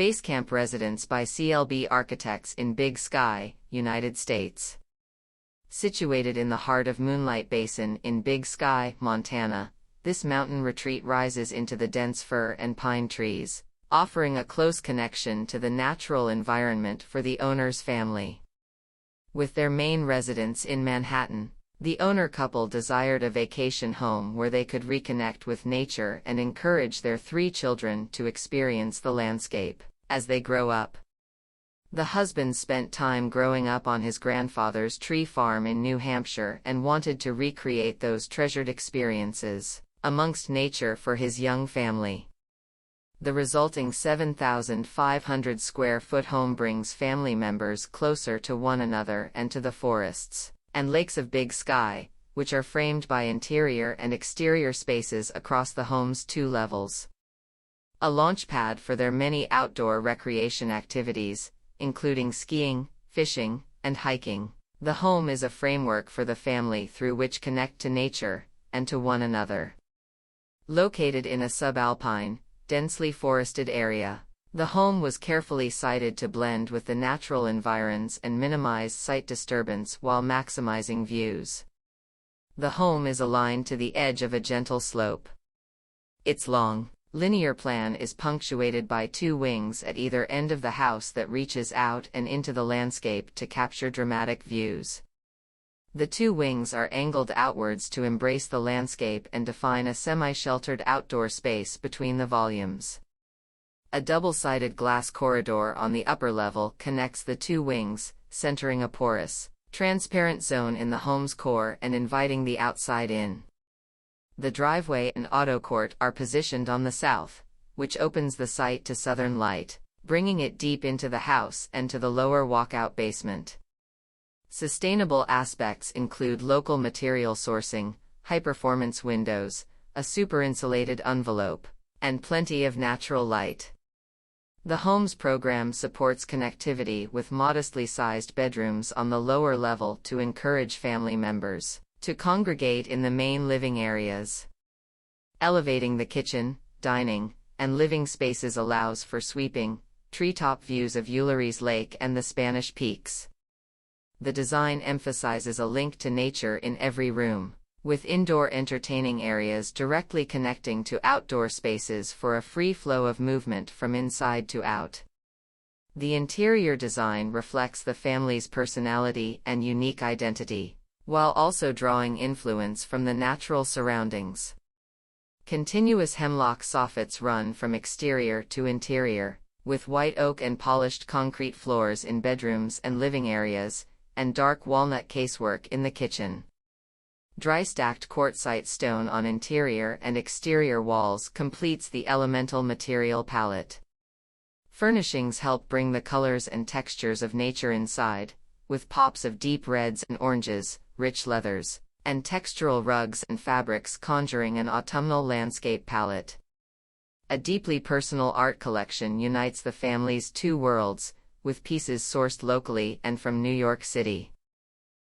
Basecamp residence by CLB Architects in Big Sky, United States. Situated in the heart of Moonlight Basin in Big Sky, Montana, this mountain retreat rises into the dense fir and pine trees, offering a close connection to the natural environment for the owner's family. With their main residence in Manhattan, the owner couple desired a vacation home where they could reconnect with nature and encourage their 3 children to experience the landscape as they grow up. The husband spent time growing up on his grandfather's tree farm in New Hampshire and wanted to recreate those treasured experiences amongst nature for his young family. The resulting 7,500 square foot home brings family members closer to one another and to the forests and lakes of Big Sky, which are framed by interior and exterior spaces across the home's 2 levels. A launch pad for their many outdoor recreation activities, including skiing, fishing, and hiking. The home is a framework for the family through which connect to nature and to one another. Located in a subalpine, densely forested area, the home was carefully sited to blend with the natural environs and minimize site disturbance while maximizing views. The home is aligned to the edge of a gentle slope. Its long, linear plan is punctuated by 2 wings at either end of the house that reaches out and into the landscape to capture dramatic views. The 2 wings are angled outwards to embrace the landscape and define a semi-sheltered outdoor space between the volumes. A double-sided glass corridor on the upper level connects the 2 wings, centering a porous, transparent zone in the home's core and inviting the outside in. The driveway and auto court are positioned on the south, which opens the site to southern light, bringing it deep into the house and to the lower walkout basement. Sustainable aspects include local material sourcing, high-performance windows, a super-insulated envelope, and plenty of natural light. The home's program supports connectivity with modestly sized bedrooms on the lower level to encourage family members to congregate in the main living areas. Elevating the kitchen, dining, and living spaces allows for sweeping, treetop views of Ulysses Lake and the Spanish Peaks. The design emphasizes a link to nature in every room, with indoor entertaining areas directly connecting to outdoor spaces for a free flow of movement from inside to out. The interior design reflects the family's personality and unique identity, while also drawing influence from the natural surroundings. Continuous hemlock soffits run from exterior to interior, with white oak and polished concrete floors in bedrooms and living areas, and dark walnut casework in the kitchen. Dry-stacked quartzite stone on interior and exterior walls completes the elemental material palette. Furnishings help bring the colors and textures of nature inside, with pops of deep reds and oranges, rich leathers, and textural rugs and fabrics conjuring an autumnal landscape palette. A deeply personal art collection unites the family's 2 worlds, with pieces sourced locally and from New York City.